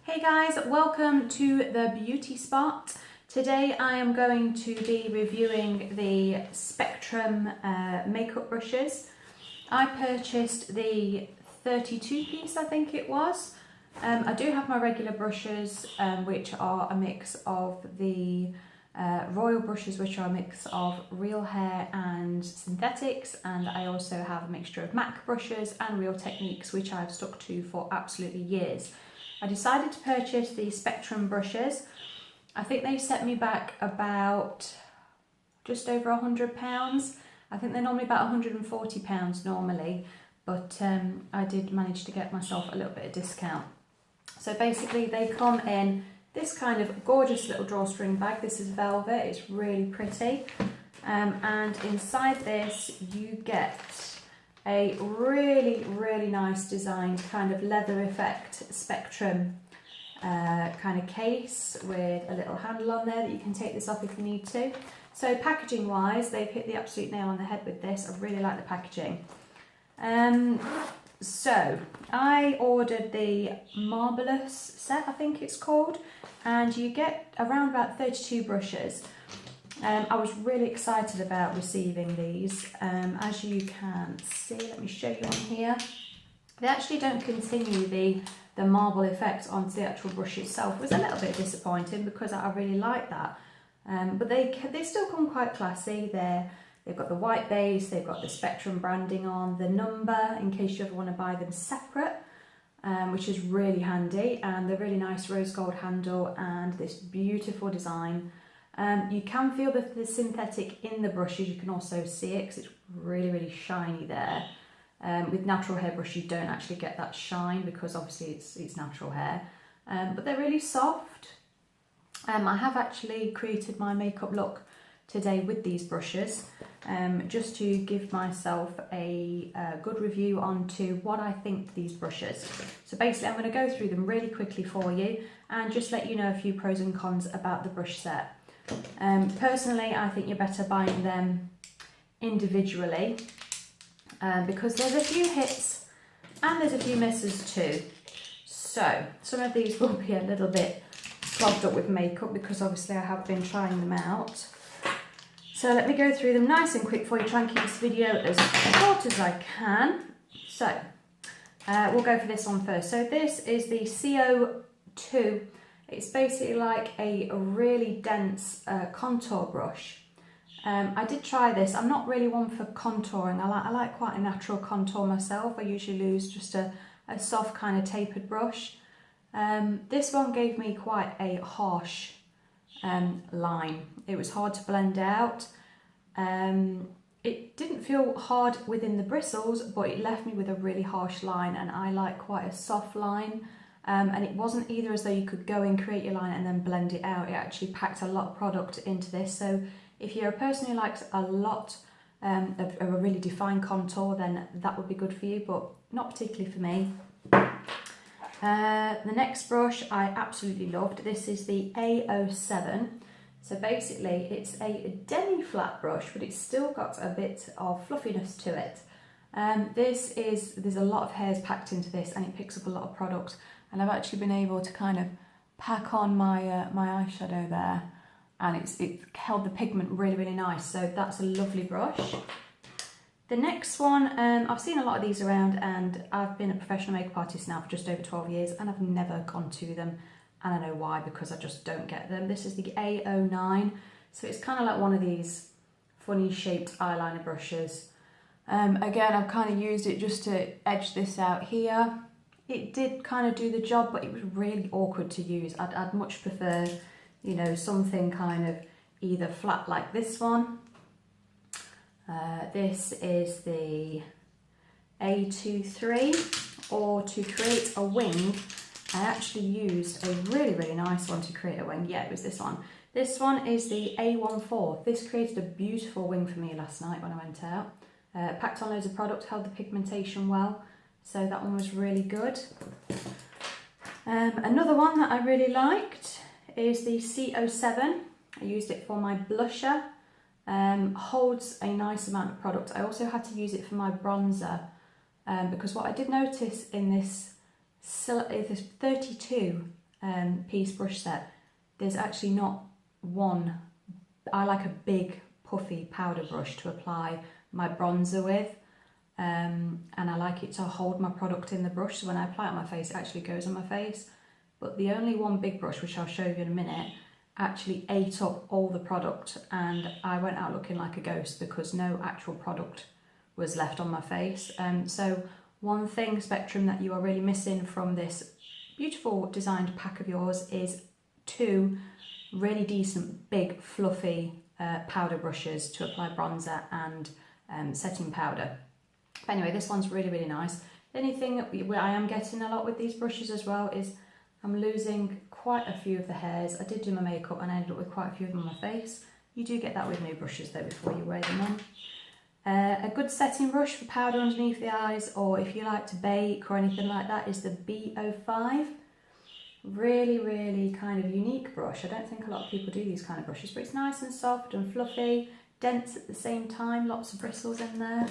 Hey guys, welcome to the beauty spot. Today I am going to be reviewing the Spectrum makeup brushes. I purchased the 32 piece, I think it was. I do have my regular brushes, which are a mix of the Royal brushes, which are a mix of real hair and synthetics, and I also have a mixture of MAC brushes and Real Techniques, which I've stuck to for absolutely years. I decided to purchase the Spectrum brushes. I think they set me back about just over £100. I think they're normally about £140 normally, but I did manage to get myself a little bit of discount. So basically they come in this kind of gorgeous little drawstring bag. This is velvet, it's really pretty. And inside this you get a really nice designed kind of leather effect Spectrum kind of case with a little handle on there that you can take this off if you need to. So packaging wise, they've hit the absolute nail on the head with this. I really like the packaging. So I ordered the Marbellous set, I think it's called, and you get around about 32 brushes. I was really excited about receiving these. As you can see, let me show you on here. They actually don't continue the marble effect onto the actual brush itself. It was a little bit disappointing because I really like that. But they still come quite classy. They've got the white base, they've got the Spectrum branding on, the number in case you ever want to buy them separate, which is really handy, and the really nice rose gold handle and this beautiful design. You can feel the synthetic in the brushes, you can also see it because it's really shiny there. With natural hair brush you don't actually get that shine because obviously it's natural hair, but they're really soft. I have actually created my makeup look today with these brushes, just to give myself a good review onto what I think of these brushes. So basically I'm going to go through them really quickly for you and just let you know a few pros and cons about the brush set. Personally, I think you're better buying them individually because there's a few hits and there's a few misses too. So some of these will be a little bit clogged up with makeup because obviously I have been trying them out. So let me go through them nice and quick for you, try and keep this video as short as I can. So we'll go for this one first. So this is the CO2. It's basically like a really dense contour brush. I did try this. I'm not really one for contouring. I like quite a natural contour myself. I usually use just a soft kind of tapered brush. This one gave me quite a harsh line. It was hard to blend out. It didn't feel hard within the bristles, but it left me with a really harsh line, and I like quite a soft line. And it wasn't either as though you could go and create your line and then blend it out. It actually packed a lot of product into this. So if you're a person who likes a lot of a really defined contour, then that would be good for you, but not particularly for me. The next brush I absolutely loved. This is the A07. So basically it's a demi-flat brush, but it's still got a bit of fluffiness to it. There's a lot of hairs packed into this and it picks up a lot of product. And I've actually been able to kind of pack on my my eyeshadow there, and it's held the pigment really nice. So that's a lovely brush. The next one, I've seen a lot of these around, and I've been a professional makeup artist now for just over 12 years, and I've never gone to them, and I know why, because I just don't get them. This is the A09, so it's kind of like one of these funny shaped eyeliner brushes. Again, I've kind of used it just to edge this out here. It did kind of do the job, but it was really awkward to use. I'd much prefer, you know, something kind of either flat like this one. This is the A23, or to create a wing, I actually used a really nice one to create a wing. Yeah, it was this one. This one is the A14. This created a beautiful wing for me last night when I went out. Packed on loads of product, held the pigmentation well. So that one was really good. Another one that I really liked is the CO7. I used it for my blusher. Holds a nice amount of product. I also had to use it for my bronzer because what I did notice in this 32 piece brush set, there's actually not one. I like a big puffy powder brush to apply my bronzer with, and I like it to hold my product in the brush, so when I apply it on my face it actually goes on my face. But the only one big brush, which I'll show you in a minute, actually ate up all the product, and I went out looking like a ghost because no actual product was left on my face. So one thing, Spectrum, that you are really missing from this beautiful designed pack of yours is 2 really decent big fluffy powder brushes to apply bronzer and setting powder. But anyway, this one's really, really nice. The only thing that I am getting a lot with these brushes as well is I'm losing quite a few of the hairs. I did do my makeup and I ended up with quite a few of them on my face. You do get that with new brushes though before you wear them on. A good setting brush for powder underneath the eyes, or if you like to bake or anything like that, is the B05. Really, really kind of unique brush. I don't think a lot of people do these kind of brushes, but it's nice and soft and fluffy, dense at the same time, lots of bristles in there.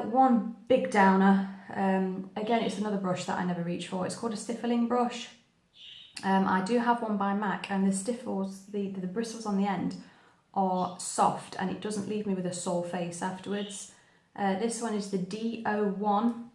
One big downer, again it's another brush that I never reach for, it's called a stiffling brush. I do have one by MAC, and the stiffles, the bristles on the end are soft and it doesn't leave me with a sore face afterwards. This one is the D01.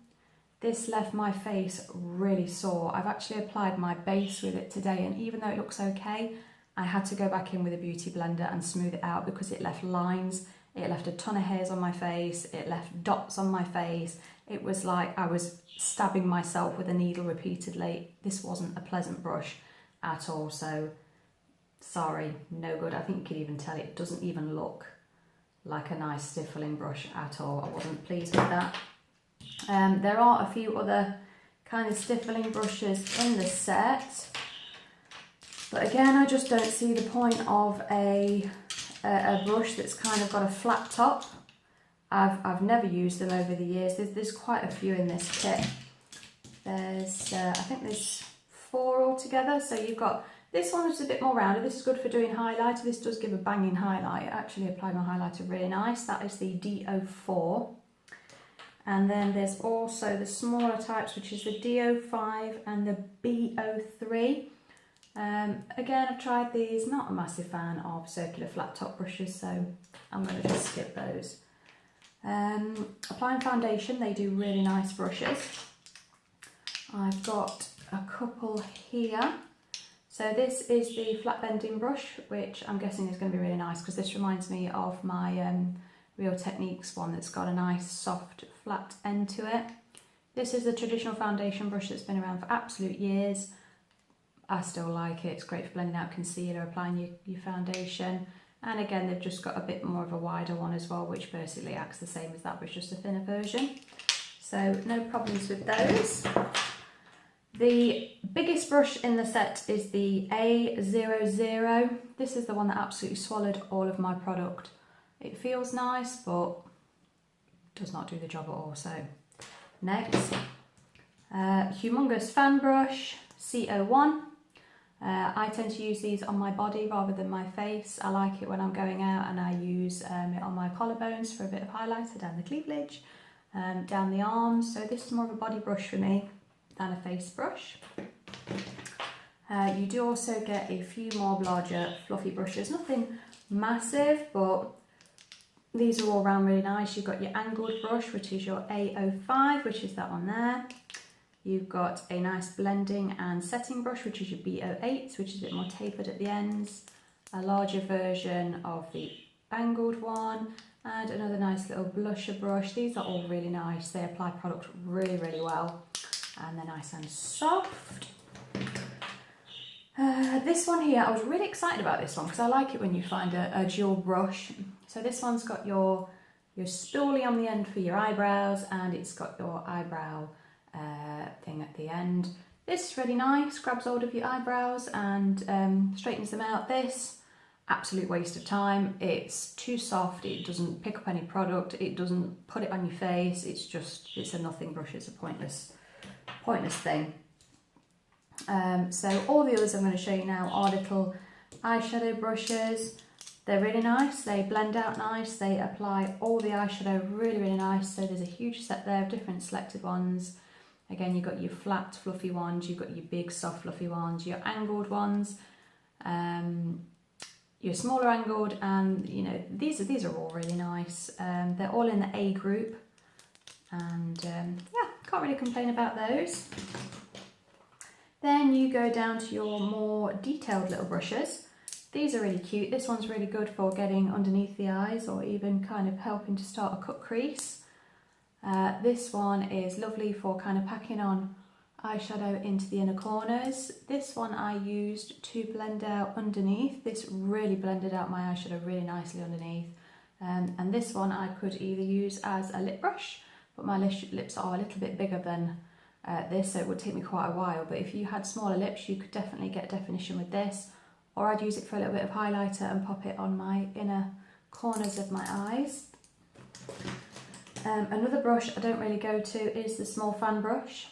This left my face really sore. I've actually applied my base with it today, and even though it looks okay, I had to go back in with a beauty blender and smooth it out because it left lines, it left a ton of hairs on my face, it left dots on my face. It was like I was stabbing myself with a needle repeatedly. This wasn't a pleasant brush at all, so sorry, no good. I think you could even tell it doesn't even look like a nice stiffling brush at all. I wasn't pleased with that. There are a few other kind of stiffling brushes in the set, but again I just don't see the point of a brush that's kind of got a flat top. I've never used them over the years. There's quite a few in this kit. There's I think there's 4 altogether. So you've got this one, which is a bit more rounded. This is good for doing highlighter. This does give a banging highlight. I actually applied my highlighter really nice. That is the D04. And then there's also the smaller types, which is the D05 and the B03. Again, I've tried these. Not a massive fan of circular flat top brushes, so I'm going to just skip those. Applying foundation, they do really nice brushes. I've got a couple here. So this is the flat bending brush, which I'm guessing is going to be really nice because this reminds me of my Real Techniques one that's got a nice soft flat end to it. This is the traditional foundation brush that's been around for absolute years. I still like it. It's great for blending out concealer, applying your foundation. And again, they've just got a bit more of a wider one as well, which basically acts the same as that, but just a thinner version. So no problems with those. The biggest brush in the set is the A00. This is the one that absolutely swallowed all of my product. It feels nice, but does not do the job at all. So next, humongous fan brush, CO1. I tend to use these on my body rather than my face. I like it when I'm going out, and I use it on my collarbones for a bit of highlighter, down the cleavage, down the arms. So this is more of a body brush for me than a face brush. You do also get a few more larger fluffy brushes, nothing massive, but these are all round really nice. You've got your angled brush, which is your A05, which is that one there. You've got a nice blending and setting brush, which is your B08, which is a bit more tapered at the ends. A larger version of the angled one, and another nice little blusher brush. These are all really nice. They apply product really, really well, and they're nice and soft. This one here, I was really excited about this one because I like it when you find a dual brush. So this one's got your spoolie on the end for your eyebrows, and it's got your eyebrow thing at the end. This is really nice, grabs hold of your eyebrows and straightens them out. This, absolute waste of time. It's too soft, it doesn't pick up any product, it doesn't put it on your face, it's a nothing brush, it's a pointless thing. So all the others I'm going to show you now are little eyeshadow brushes. They're really nice, they blend out nice, they apply all the eyeshadow really, really nice. So there's a huge set there of different selected ones. Again, you've got your flat fluffy ones, you've got your big soft fluffy ones, your angled ones, your smaller angled, and you know, these are all really nice. They're all in the A group, and yeah, can't really complain about those. Then you go down to your more detailed little brushes. These are really cute. This one's really good for getting underneath the eyes or even kind of helping to start a cut crease. This one is lovely for kind of packing on eyeshadow into the inner corners. This one I used to blend out underneath. This really blended out my eyeshadow really nicely underneath. And this one I could either use as a lip brush, but my lips are a little bit bigger than this, so it would take me quite a while. But if you had smaller lips, you could definitely get definition with this, or I'd use it for a little bit of highlighter and pop it on my inner corners of my eyes. Another brush I don't really go to is the small fan brush.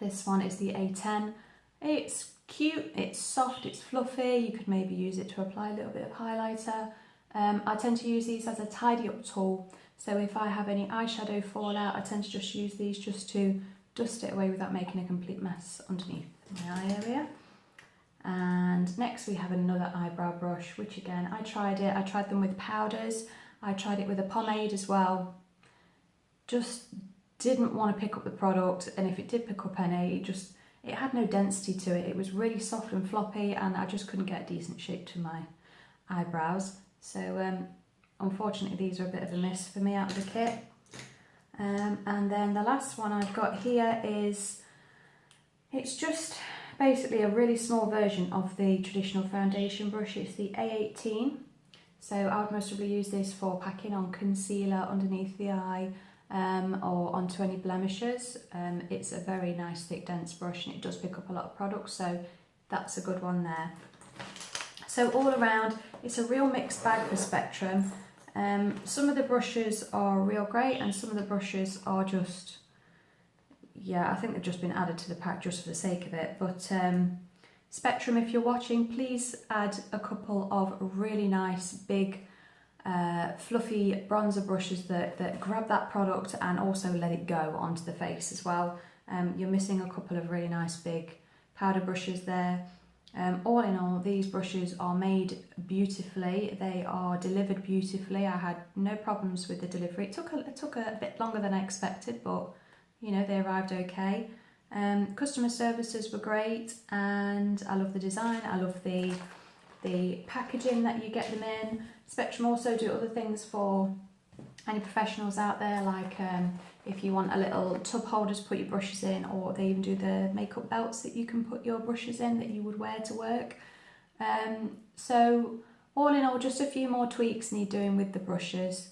This one is the A10. It's cute, it's soft, it's fluffy. You could maybe use it to apply a little bit of highlighter. I tend to use these as a tidy up tool. So if I have any eyeshadow fallout, I tend to just use these just to dust it away without making a complete mess underneath my eye area. And next we have another eyebrow brush, which again, I tried them with powders. I tried it with a pomade as well. Just didn't want to pick up the product, and if it did pick up any, it had no density to it. It was really soft and floppy, and I just couldn't get a decent shape to my eyebrows. So unfortunately these are a bit of a miss for me out of the kit. And then the last one I've got here is, it's just basically a really small version of the traditional foundation brush. It's the A18. So I would most probably use this for packing on concealer underneath the eye, or onto any blemishes. It's a very nice thick dense brush, and it does pick up a lot of products, so that's a good one there. So all around, it's a real mixed bag for Spectrum. Some of the brushes are real great, and some of the brushes are just, yeah, I think they've just been added to the pack just for the sake of it. But Spectrum, if you're watching, please add a couple of really nice big fluffy bronzer brushes that grab that product and also let it go onto the face as well. You're missing a couple of really nice big powder brushes there. All in all, these brushes are made beautifully. They are delivered beautifully. I had no problems with the delivery. It took a bit longer than I expected, but you know, they arrived okay. Customer services were great, and I love the design. I love the packaging that you get them in. Spectrum also do other things for any professionals out there, like if you want a little tub holder to put your brushes in, or they even do the makeup belts that you can put your brushes in that you would wear to work. So all in all, just a few more tweaks need doing with the brushes,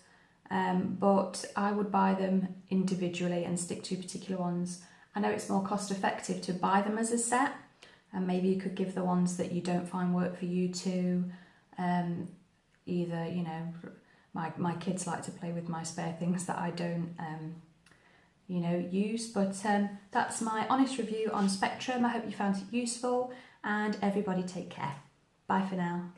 but I would buy them individually and stick to particular ones. I know it's more cost effective to buy them as a set, and maybe you could give the ones that you don't find work for you to either, you know, my kids like to play with my spare things that I don't you know, use. But that's my honest review on Spectrum. I hope you found it useful, and everybody take care. Bye for now.